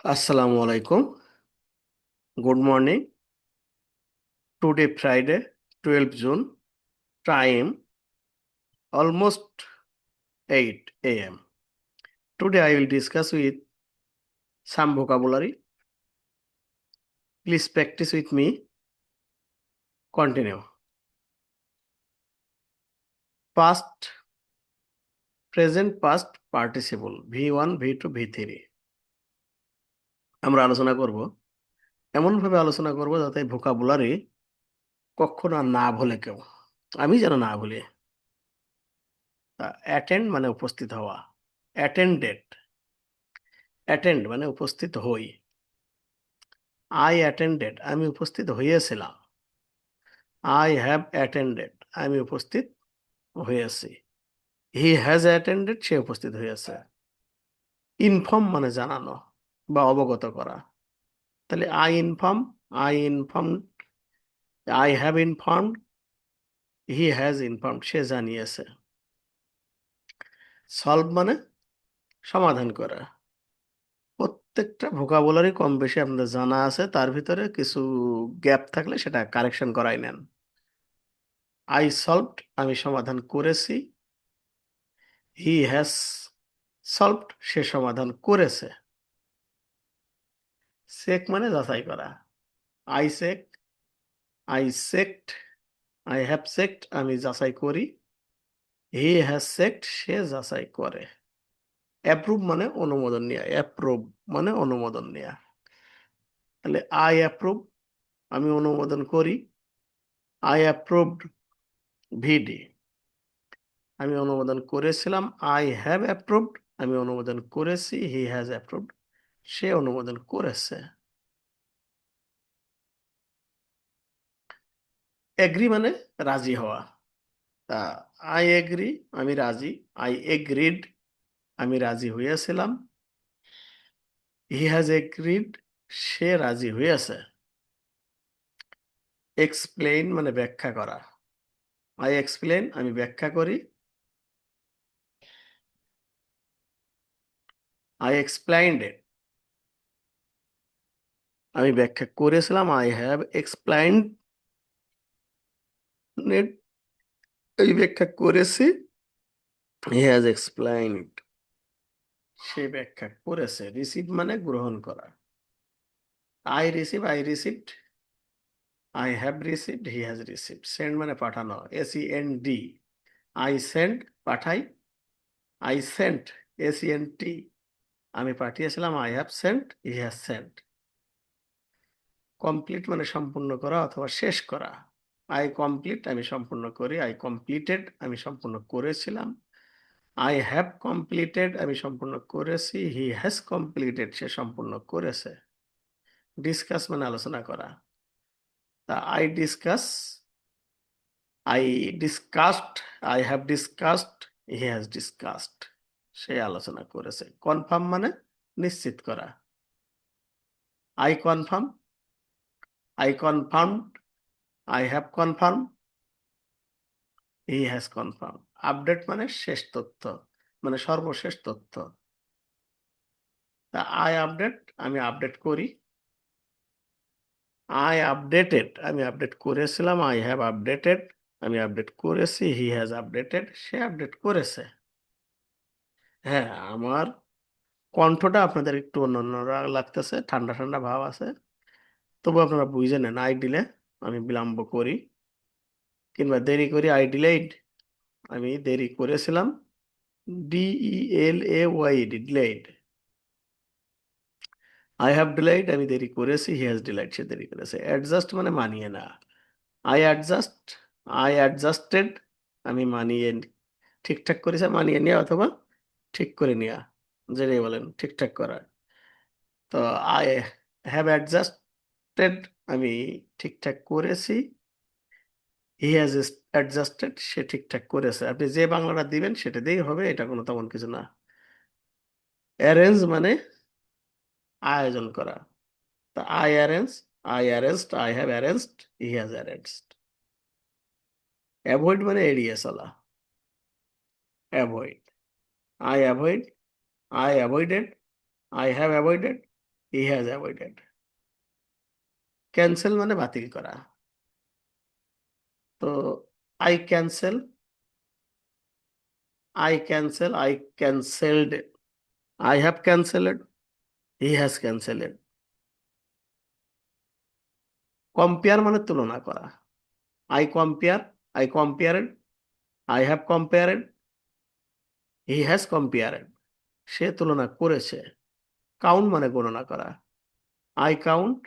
Assalamu alaikum. Good morning. Today Friday, 12 June. Time almost 8 a.m. Today I will discuss with some vocabulary. Please practice with me. Continue. Past, present, past participle. V1, V2, V3. আমরা আলোচনা করব এমনভাবে আলোচনা করব যাতে vocabulary কখনো আর না ভুলে কেউ আমি যেন না ভুলি অ্যাটেন্ড মানে উপস্থিত হওয়া অ্যাটেন্ডেড অ্যাটেন্ড মানে উপস্থিত হই আই অ্যাটেন্ডেড আমি উপস্থিত হইয়াছিলাম আই হ্যাভ অ্যাটেন্ডেড আমি উপস্থিত হয়েছি হি হ্যাজ অ্যাটেন্ডেড সে উপস্থিত হয়েছে ইনফর্ম মানে জানানো বা অবগত করা তাহলে I inform I have informed he has informed সে জানিয়েছে সলভ মানে সমাধান করা প্রত্যেকটা ভোকাবুলারি কম বেশি আপনাদের জানা আছে তার ভিতরে কিছু গ্যাপ থাকলে সেটা কারেকশন করাই নেন আই সলভড আমি সমাধান করেছি হি হ্যাজ সলভড সে সমাধান করেছে চেক মানে যাচাই করা I check I checked I have checked আমি যাচাই করি হি হ্যাজ চেকড সে যাচাই করে অ্যাপ্রুভ মানে অনুমোদন নেওয়া অ্যাপ্রুভ মানে অনুমোদন নেওয়া তাহলে আই অ্যাপ্রুভ আমি অনুমোদন করি আই অ্যাপ্রুভড ভিডি আমি অনুমোদন করেছিলাম আই হ্যাভ অ্যাপ্রুভড আমি অনুমোদন করেছি হি হ্যাজ অ্যাপ্রুভড সে অনুমোদন করেছে এগ্রি মানে রাজি হওয়া তা আই এগ্রি আমি রাজি আই এগ্রিড আমি রাজি হইয়াছিলাম হি হ্যাজ এগ্রিড সে রাজি হইয়াছে এক্সপ্লেইন মানে ব্যাখ্যা করা আই এক্সপ্লেন আমি ব্যাখ্যা করি আই এক্সপ্লেইনড ইট আমি ব্যাখ্যা করেছিলাম আই হ্যাভ এক্সপ্লেইনড ইট এই ব্যাখ্যা করেছি হি হ্যাজ এক্সপ্লেইনড সে ব্যাখ্যা করেছে রিসিভ মানে গ্রহণ করা I received I have received he has received send মানে পাঠানো SEND আই সেন্ড পাঠাই আই সেন্ট SENT আমি পাঠিয়েছিলাম I have Saint he has Saint complete মানে সম্পূর্ণ করা অথবা শেষ করা আই কমপ্লিট আমি সম্পূর্ণ করি আই কমপ্লিটেড আমি সম্পূর্ণ করেছিলাম আই হ্যাভ কমপ্লিটেড আমি সম্পূর্ণ করেছি হি হ্যাজ কমপ্লিটেড সে সম্পূর্ণ করেছে ডিসকাস মানে আলোচনা করা তা I discussed I have discussed he has discussed সে আলোচনা করেছে কনফার্ম মানে নিশ্চিত করা I confirm I confirmed I have confirm he has confirm update মানে শেষ তথ্য মানে সর্বশেষ তথ্য তা আই আপডেট আমি আপডেট করি আই আপডেটেড আমি আপডেট করেছিলাম আই হ্যাভ আপডেটেড আমি আপডেট করেছি হি হ্যাজ আপডেটেড সে আপডেট করেছে হ্যাঁ আমার কণ্ঠটা আপনাদের একটু অন্যান্য লাগতেছে ঠান্ডা ঠান্ডা ভাব আছে তবু আপনারা বুঝে নেন আই ডিলে আমি বিলম্ব করি কিংবা দেরি করি আই ডিলেইড আমি দেরি করেছিলাম DELAYD delayed I have delayed আমি দেরি করেছি হি হ্যাজ ডিলেইড সে দেরি করেছে অ্যাডজাস্ট মানে মানিয়ে না আই অ্যাডজাস্ট আই অ্যাডজাস্টেড আমি মানিয়ে ঠিকঠাক করেছে মানিয়ে নেওয়া অথবা ঠিক করে নেওয়া যেটাই বলেন ঠিকঠাক করা তো আই হ্যাভ অ্যাডজাস্টেড আমি ঠিকঠাক করেছি হি হ্যাজ অ্যাডজাস্টেড সে ঠিকঠাক করেছে আপনি যে বাংলাটা দিবেন সেটা দিয়েই হবে এটা কোনো তেমন কিছু না অ্যারেঞ্জ মানে আয়োজন করা তা I arranged I have arranged he has arranged avoid মানে এড়িয়ে চলা avoid I avoid I avoided I have avoided he has avoided. Cancel মানে বাতিল করা। তো I cancel, I cancelled, I have cancelled, he has cancelled. Compare মানে তুলনা করা। I compare, I compared, I have compared, he has compared. সে তুলনা করেছে। কাউন্ট মানে গণনা করা। আই কাউন্ট,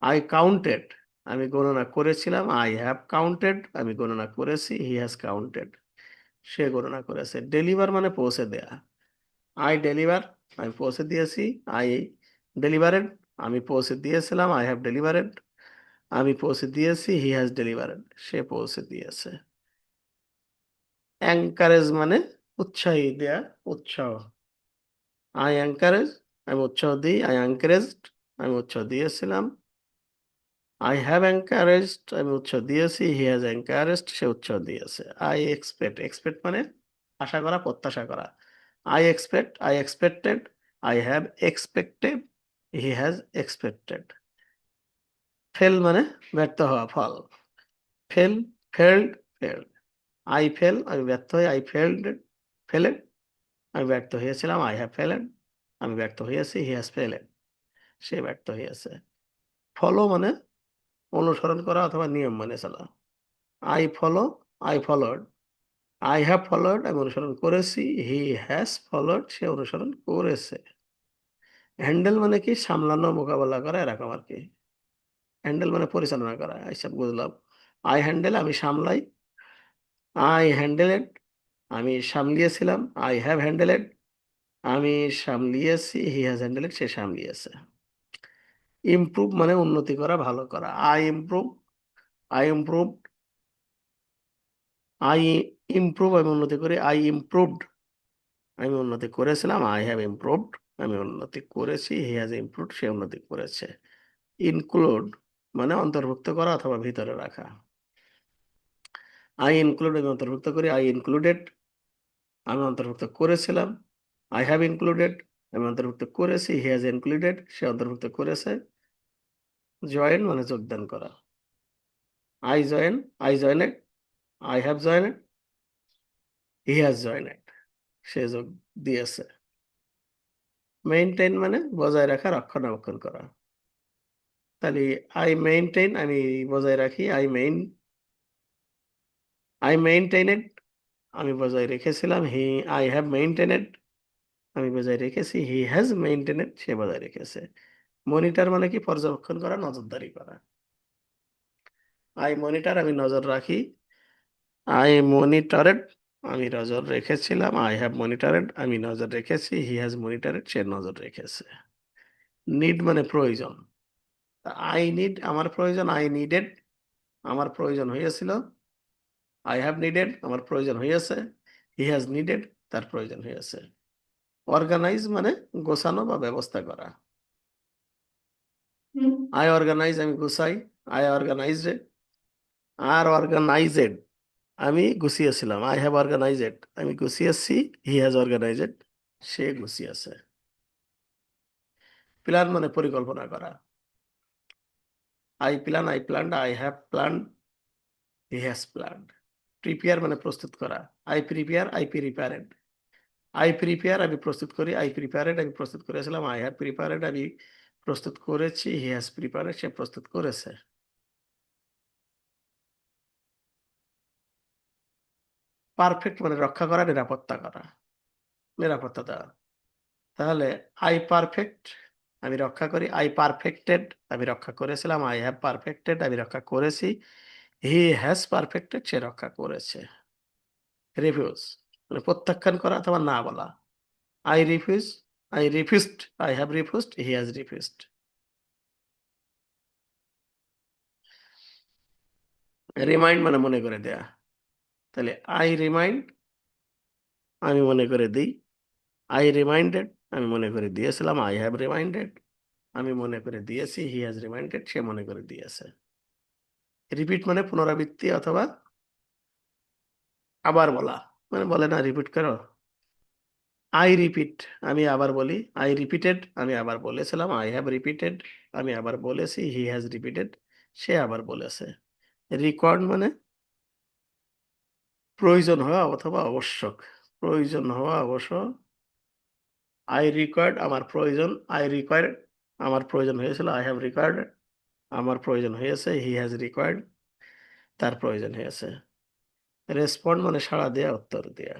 আই কাউন্টেড, আমি গণনা করেছিলাম। আই হ্যাভ কাউন্টেড, আমি গণনা করেছি। হি হ্যাজ কাউন্টেড, সে গণনা করেছে। ডেলিভার মানে পৌঁছে দেয়া। আই ডেলিভার, আমি পৌঁছে দিয়েছি। আই ডেলিভারেড, আমি পৌঁছে দিয়েছিলাম। আই হ্যাভ ডেলিভারেড, আমি পৌঁছে দিয়েছি। হি হ্যাজ ডেলিভারেড, সে পৌঁছে দিয়েছে। এনকারেজ মানে উৎসাহী দেয়া, উৎসাহ। আই এনকারেজ, আমি উৎসাহ দিই। আই এনকারেজড, আমি উৎসাহ দিয়েছিলাম। আই হ্যাভ এনকারেজড, আমি উৎসাহ দিয়েছি। হি হ্যাজ এনকারেজড, সে উৎসাহ দিয়েছে। আই এক্সপেক্ট, এক্সপেক্ট মানে আশা করা, প্রত্যাশা করা। I expect, I expected, I have expected, he has expected. Fail মানে ব্যর্থ হওয়া, ফল। Fail, failed, failed. I fail, আমি ব্যর্থ হই। আই ফেল্ড, ফেলেড, আমি ব্যর্থ হয়েছিলাম। আই হ্যাভ ফেলেন, আমি ব্যর্থ হয়েছি। হি হ্যাজ ফেলেন, সে ব্যর্থ হয়েছে। ফলো মানে অনুসরণ করা অথবা নিয়ম মেনে চলা। I follow, I followed, I have followed, আমি অনুসরণ করেছি। হি হ্যাজ ফলোড, সে অনুসরণ করেছে। হ্যান্ডেল মানে কি সামলানো, মোকাবেলা করা, এরকম আর কি। হ্যান্ডেল মানে পরিচালনা করা, এইসব বুঝলাম। আই হ্যান্ডেল, আমি সামলাই। আই হ্যান্ডেলেড, আমি সামলিয়েছিলাম। আই হ্যাভ হ্যান্ডেলেড, আমি সামলিয়েছি। He has হ্যান্ডেলেড, say সামলিয়েছে। ইমপ্রুভ মানে উন্নতি করা, ভালো করা। I improve, I improve, I improve, আমি উন্নতি করি। আই ইমপ্রুভড, আমি উন্নতি করেছিলাম। আই হ্যাভ ইমপ্রুভড, আমি উন্নতি করেছি। হি হ্যাজ ইমপ্রুভড, সে উন্নতি করেছে। ইনক্লুড মানে অন্তর্ভুক্ত করা অথবা ভিতরে রাখা। আই ইনক্লুড, আমি অন্তর্ভুক্ত করি। আই ইনক্লুডেড, আমি অন্তর্ভুক্ত করেছিলাম। আই হ্যাভ ইনক্লুডেড, আমি অন্তর্ভুক্ত করেছি। হি হ্যাজ ইনক্লুডেড, সে অন্তর্ভুক্ত করেছে। জয়েন মানে যোগদান করা। I join, I joined, I have joined, he has joined, সে যোগ দিয়েছে। মেইনটেইন মানে বজায় রাখা, রক্ষণাবেক্ষণ করা। তাহলে আই মেইনটেইন, আমি বজায় রাখি। আই মেইনটেইনেড, আমি বজায় রেখেছিলাম। আই হ্যাভ মেইনটেনেড, আমি বজায় রেখেছি। হি হ্যাজ মেইনটেনেড, সে বজায় রেখেছে। মনিটর মানে কি পর্যবেক্ষণ করা, নজরদারি করা। আই মনিটর, আমি নজর রাখি। আই মনিটরেড, আমি নজর রেখেছিলাম। আই হ্যাভ মনিটরেড, আমি নজর রেখেছি। হি হ্যাজ মনিটরেড, সে নজর রেখেছে। নিড মানে প্রয়োজন। আই নিড, আমার প্রয়োজন। আই নিডেড, আমার প্রয়োজন হয়েছিল। আই হ্যাভ নিডেড, আমার প্রয়োজন হয়েছে। হি হ্যাজ নিডেড, তার প্রয়োজন হয়েছে। অর্গানাইজ মানে গোছানো বা ব্যবস্থা করা। আই অর্গানাইজ, আমি গুছাই। আই অর্গানাইজড, আর অর্গানাইজেড, আমি গুছিয়েছিলাম। আই হ্যাভ অর্গানাইজড, আমি গুছিয়েছি। হি হ্যাজ অর্গানাইজড, সে গুছিয়েছে। প্ল্যান মানে পরিকল্পনা করা। I plan, I planned, I have planned, he has planned. Prepare মানে প্রস্তুত করা। I prepare, I prepared, I prepare, আমি প্রস্তুত করি। আই প্রিপেয়ারেড, আমি প্রস্তুত করেছিলাম। আই হ্যাভ প্রিপেয়ারেড, আমি প্রস্তুত করেছি। হি হ্যাজ প্রিপেয়ারেড, সে প্রস্তুত করেছে। পারফেক্ট মানে রক্ষা করা, নিরাপত্তা করা, নিরাপত্তা দেওয়া। তাহলে আই পারফেক্ট, আমি রক্ষা করি। আই পারফেক্টেড, আমি রক্ষা করেছিলাম। আই হ্যাভ পারফেক্টেড, আমি রক্ষা করেছি। হি হ্যাজ পারফেক্টেড, সে রক্ষা করেছে। রিফিউজ মানে প্রত্যাখ্যান করা অথবা না বলা। I refuse, I refused, I have refused, he has refused. Remind মানে মনে করে দেয়া। তাহলে আই রিমাইন্ড, আমি মনে করে দিই। আই রিমাইন্ডেড, আমি মনে করে দিয়েছিলাম। আই হ্যাভ রিমাইন্ডেড, আমি মনে করে দিয়েছি। হি হ্যাজ রিমাইন্ডেড, সে মনে করে দিয়েছে। রিপিট মানে পুনরাবৃত্তি অথবা আবার বলা, মানে বলে না রিপিট করো। আই রিপিট, আমি আবার বলি। আই রিপিটেড, আমি আবার বলেছিলাম। আই হ্যাভ রিপিটেড, আমি আবার বলেছি। হি হ্যাজ রিপিটেড, সে আবার বলেছে। রিকোয়ার্ড মানে প্রয়োজন হওয়া অথবা আবশ্যক। প্রয়োজন হওয়া আবশ্যক। আই রিকোয়ার্ড, আমার প্রয়োজন। আই রিকোয়ার্ড, আমার প্রয়োজন হয়েছিল। আই হ্যাভ রিকোয়ার্ড, আমার প্রয়োজন হয়েছে। হি হ্যাজ রিকোয়ার্ড, তার প্রয়োজন হয়েছে। রেসপন্ড মানে সাড়া দেয়া, উত্তর দেয়া।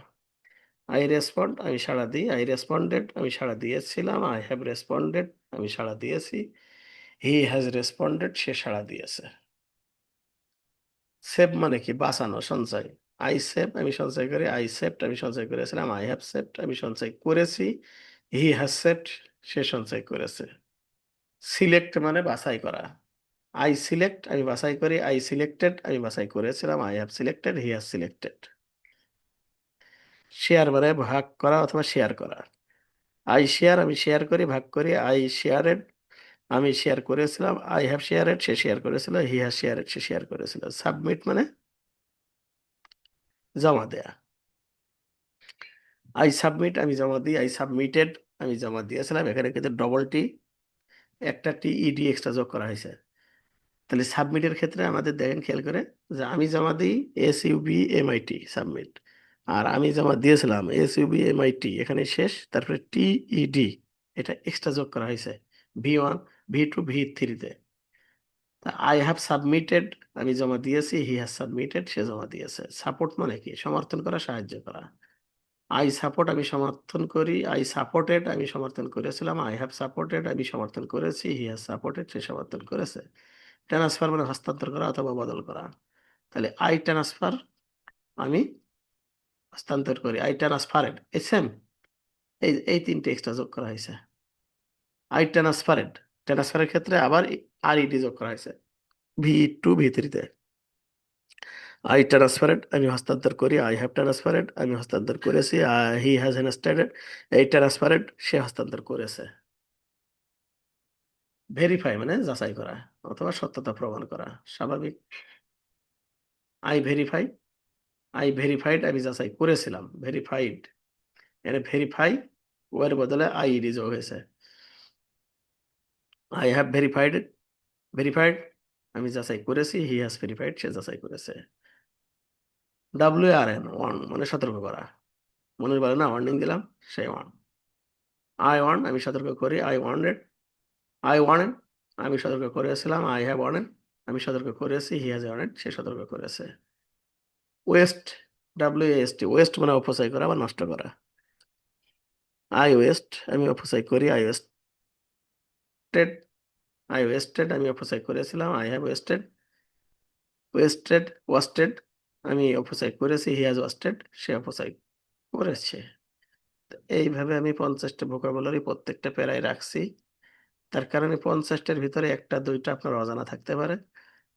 আই রেসপন্ড, আমি সাড়া দিই। আই রেসপন্ডেড, আমি সাড়া দিয়েছিলাম। আই হ্যাভ রেসপন্ডেড, আমি সাড়া দিয়েছি। হি হ্যাজ রেসপন্ডেড, সে সাড়া দিয়েছে। সেভ মানে কি? বাঁচানো, সঞ্চয়। আই সেভ, আমি সঞ্চয় করি। আই সেভড, আমি সঞ্চয় করেছিলাম। আই হ্যাভ সেভড, আমি সঞ্চয় করেছি। হি হ্যাজ সেভড, সে সঞ্চয় করেছে। সিলেক্ট মানে বাছাই করা। আই সিলেক্ট, আমি বাছাই করি। আই সিলেক্টেড, আমি বাছাই করেছিলাম। I have selected, he has selected. Share মানে ভাগ করা অথবা শেয়ার করা। আই শেয়ার, আমি শেয়ার করি, ভাগ করি। আই শেয়ারেড, আমি শেয়ার করেছিলাম। আই হ্যাভ শেয়ারেড, সে শেয়ার করেছিল। হি হ্যাজ শেয়ারেড, সে শেয়ার করেছিল। সাবমিট মানে জমা দেয়া। আই সাবমিট, আমি জমা দিই। আই সাবমিটেড, আমি জমা দিয়েছিলাম। এখানে কিন্তু ডবল টি, একটা টি ইডি এক্সট্রা যোগ করা হয়েছে। তাহলে সাবমিটের ক্ষেত্রে আমাদের দেখেন খেয়াল করে, যে আমি জমা দিই SUBMIT সাবমিট, আর আমি জমা দিয়েছিলাম SUBMIT, এখানে শেষ, তারপরে TED, এটা এক্সট্রা যোগ করা হয়েছে V1, V2, V3-তে। তা আই হ্যাভ সাবমিটেড, আমি জমা দিয়েছি। হি হ্যাজ সাবমিটেড, সে জমা দিয়েছে। সাপোর্ট মানে কি? সমর্থন করা, সাহায্য করা। আই সাপোর্ট, আমি সমর্থন করি। আই সাপোর্টেড, আমি সমর্থন করেছিলাম। আই হ্যাভ সাপোর্টেড, আমি সমর্থন করেছি। হি হ্যাজ সাপোর্টেড, সে সমর্থন করেছে। ট্রান্সফার মানে হস্তান্তর করা অথবা বদল করা। তাহলে আই ট্রান্সফার, আমি হস্তান্তর করি। আই ট্রান্সফারেড, এই সেম, এই তিনটে এক্সট্রা যোগ করা হয়েছে। আই ট্রান্সফারেড, ট্রান্সফারের ক্ষেত্রে আবার আর ইডি যোগ করা হয়েছে V2, V3-তে। আই ট্রান্সফারেড, আমি হস্তান্তর করি। আই হ্যাভ ট্রান্সফারেড, আমি হস্তান্তর করেছি। হি হ্যাজ ইনস্টেডেড, এই ট্রান্সফারেড, সে হস্তান্তর করেছে। ভেরিফাই মানে যাচাই করা অথবা সত্যতা প্রমাণ করা, স্বাভাবিক। আই ভেরিফাই, আই ভেরিফাইড, আমি যাচাই করেছিলাম। ভেরিফাইড, এখানে ভেরিফাই ওর বদলে আইডি যোগ হয়েছে। আই হ্যাভ ভেরিফাইড, ভেরিফাইড, আমি যাচাই করেছি। হি হ্যাজ ভেরিফাইড, সে যাচাই করেছে। WRN, ওয়ার্ন মানে সতর্ক করা। মনে বলে না, ওয়ার্নিং দিলাম, সেই ওয়ার্ন। আই ওয়ার্ন, আমি সতর্ক করি। আই ওয়ার্নেড, আই ওয়ার্নেড, আমি সতর্ক করেছিলাম। আই হ্যাভ ওয়ার্নেড, আমি সতর্ক করেছি। হি হ্যাজ ওয়ার্নেড, সে সতর্ক করেছে। ওয়েস্ট, WAST, ওয়েস্ট মানে অপচয় করা বা নষ্ট করা। আই ওয়েস্ট, আমি অপচয় করি। আই ওয়েস্টেড, আই ওয়েস্টেড, আমি অপচয় করেছিলাম। I have wasted, wasted, wasted, আমি অপচয় করেছি। হি হ্যাজ ওয়াস্টেড, সে অপচয় করেছে। তো এইভাবে আমি 50টা ভোকাবুলারি প্রত্যেকটা প্যারায় রাখছি। তার কারণে 50টার ভিতরে একটা দুইটা আপনার অজানা থাকতে পারে।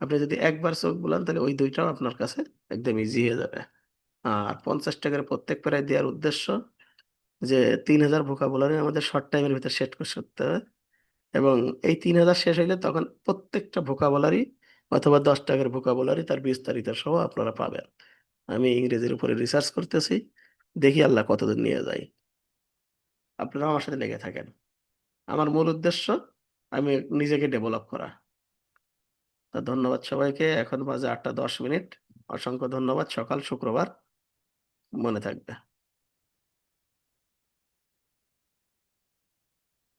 আপনি যদি একবার চোখ বুলান, তাহলে ওই দুইটাও আপনার কাছে একদম ইজি হয়ে যাবে। আর 50 টাকার প্রত্যেক প্যারায় দেওয়ার উদ্দেশ্য যে 3000 ভোকাবুলারি আমাদের শর্ট টাইমের ভিতরে সেট করতে হবে। এবং এই 3000 শেষ হইলে তখন প্রত্যেকটা ভোকাবুলারি অথবা 10 টাকার ভোকাবুলারি তার বিস্তারিত সহ আপনারা পাবেন। আমি ইংরেজির উপরে রিসার্চ করতেছি, দেখি আল্লাহ কতদূর নিয়ে যায়। আপনারা আমার সাথে লেগে থাকেন। আমার মূল উদ্দেশ্য আমি নিজেকে ডেভেলপ করা। তা ধন্যবাদ সবাইকে। এখন বাজে 8টা 10 মিনিট। অসংখ্য ধন্যবাদ। সকাল শুক্রবার, মনে থাকবে।